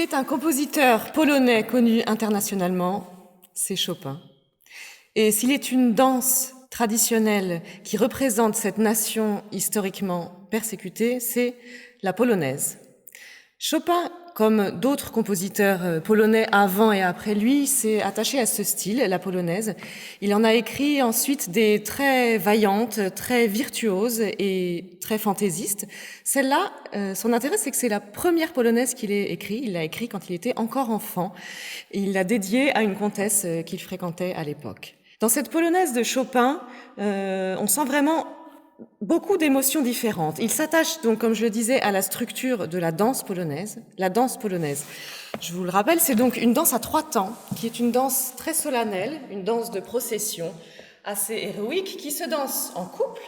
est un compositeur polonais connu internationalement, c'est Chopin. Et s'il est une danse traditionnelle qui représente cette nation historiquement persécutée, c'est la polonaise. Chopin, comme d'autres compositeurs polonais avant et après lui, s'est attaché à ce style, la polonaise. Il en a écrit ensuite des très vaillantes, très virtuoses et très fantaisistes. Celle-là, son intérêt, c'est que c'est la première polonaise qu'il ait écrite. Il l'a écrite quand il était encore enfant. Et il l'a dédiée à une comtesse qu'il fréquentait à l'époque. Dans cette polonaise de Chopin, on sent vraiment beaucoup d'émotions différentes. Il s'attache donc, comme je le disais, à la structure de la danse polonaise. La danse polonaise, je vous le rappelle, c'est donc une danse à 3 temps, qui est une danse très solennelle, une danse de procession assez héroïque, qui se danse en couple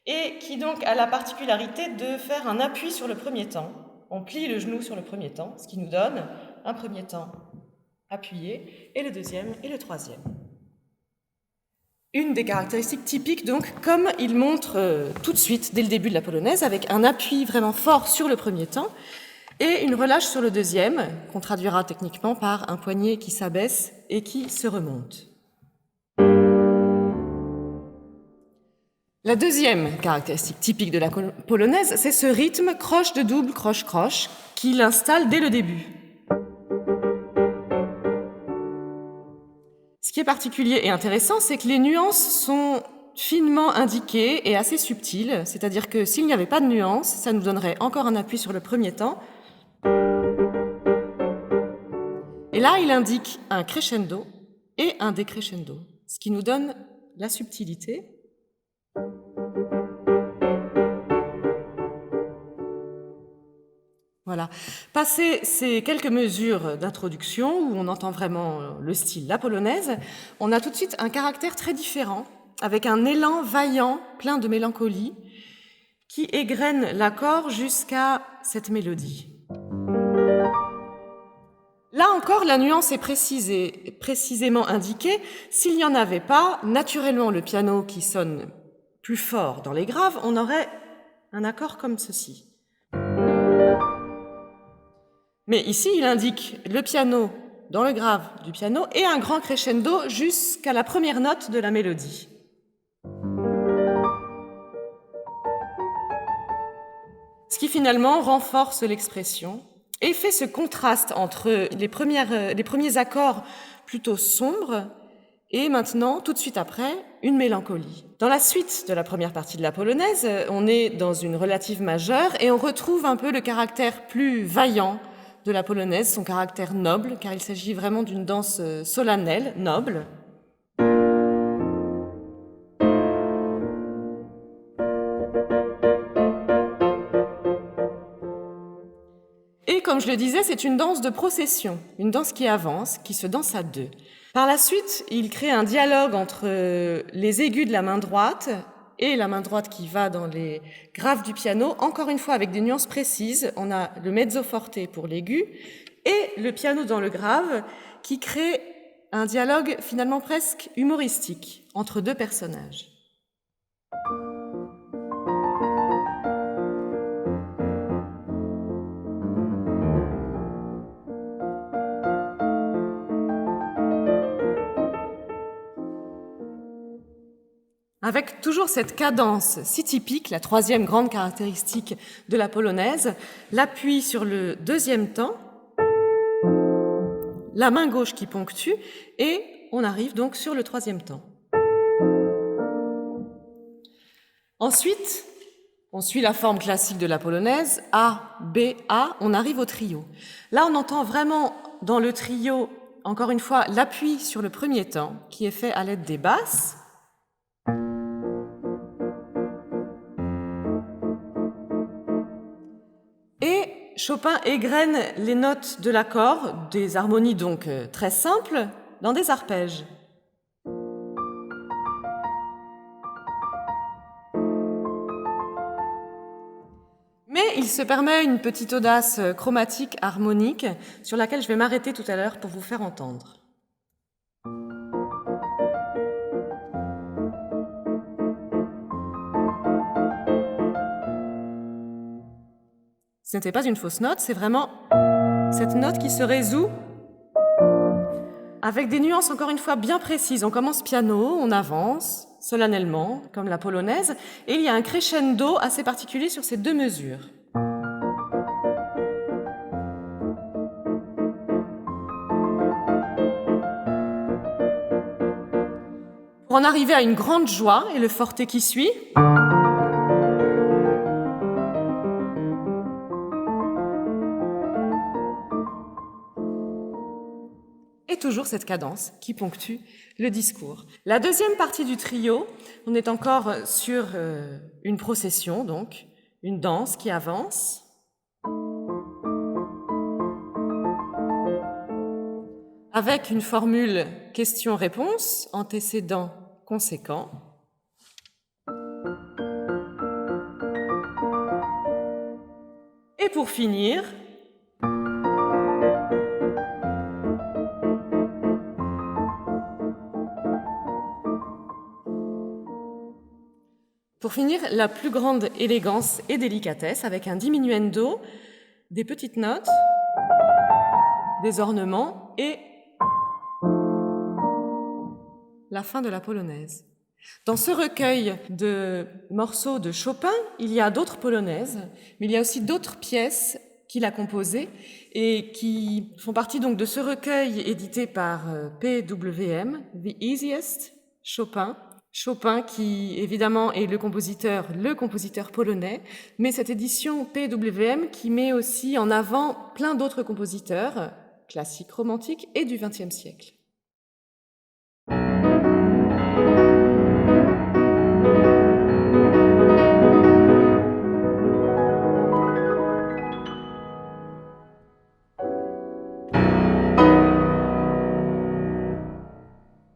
et qui donc a la particularité de faire un appui sur le premier temps. On plie le genou sur le premier temps, ce qui nous donne un premier temps appuyé, et le deuxième et le troisième. Une des caractéristiques typiques, donc, comme il montre tout de suite, dès le début de la polonaise, avec un appui vraiment fort sur le premier temps et une relâche sur le deuxième, qu'on traduira techniquement par un poignet qui s'abaisse et qui se remonte. La deuxième caractéristique typique de la polonaise, c'est ce rythme croche de double, croche-croche, qu'il installe dès le début. Ce qui est particulier et intéressant, c'est que les nuances sont finement indiquées et assez subtiles, c'est-à-dire que s'il n'y avait pas de nuances, ça nous donnerait encore un appui sur le premier temps. Et là, il indique un crescendo et un décrescendo, ce qui nous donne la subtilité. Voilà. Passé ces quelques mesures d'introduction, où on entend vraiment le style, la polonaise, on a tout de suite un caractère très différent, avec un élan vaillant, plein de mélancolie, qui égrène l'accord jusqu'à cette mélodie. Là encore, la nuance est précisément indiquée. S'il n'y en avait pas, naturellement, le piano qui sonne plus fort dans les graves, on aurait un accord comme ceci. Mais ici, il indique le piano dans le grave du piano et un grand crescendo jusqu'à la première note de la mélodie. Ce qui finalement renforce l'expression et fait ce contraste entre les premiers accords plutôt sombres et maintenant, tout de suite après, une mélancolie. Dans la suite de la première partie de la polonaise, on est dans une relative majeure et on retrouve un peu le caractère plus vaillant de la polonaise, son caractère noble, car il s'agit vraiment d'une danse solennelle, noble. Et comme je le disais, c'est une danse de procession, une danse qui avance, qui se danse à 2. Par la suite, il crée un dialogue entre les aigus de la main droite et la main droite qui va dans les graves du piano, encore une fois avec des nuances précises. On a le mezzo forte pour l'aigu et le piano dans le grave qui crée un dialogue finalement presque humoristique entre 2 personnages. Avec toujours cette cadence si typique, la troisième grande caractéristique de la polonaise, l'appui sur le deuxième temps, la main gauche qui ponctue, et on arrive donc sur le troisième temps. Ensuite, on suit la forme classique de la polonaise, A, B, A, on arrive au trio. Là, on entend vraiment dans le trio, encore une fois, l'appui sur le premier temps, qui est fait à l'aide des basses. Et Chopin égrène les notes de l'accord, des harmonies donc très simples, dans des arpèges. Mais il se permet une petite audace chromatique, harmonique, sur laquelle je vais m'arrêter tout à l'heure pour vous faire entendre. Ce n'était pas une fausse note, c'est cette note qui se résout avec des nuances encore une fois bien précises. On commence piano, on avance solennellement, comme la polonaise, et il y a un crescendo assez particulier sur ces deux mesures. Pour en arriver à une grande joie et le forte qui suit. Et toujours cette cadence qui ponctue le discours. La deuxième partie du trio, on est encore sur une procession, donc une danse qui avance. Avec une formule question-réponse, antécédent, conséquent. Et pour finir, la plus grande élégance et délicatesse avec un diminuendo, des petites notes, des ornements et la fin de la polonaise. Dans ce recueil de morceaux de Chopin, il y a d'autres polonaises, mais il y a aussi d'autres pièces qu'il a composées et qui font partie donc de ce recueil édité par PWM, The Easiest, Chopin. Chopin qui évidemment est le compositeur polonais, mais cette édition PWM qui met aussi en avant plein d'autres compositeurs classiques romantiques et du XXe siècle.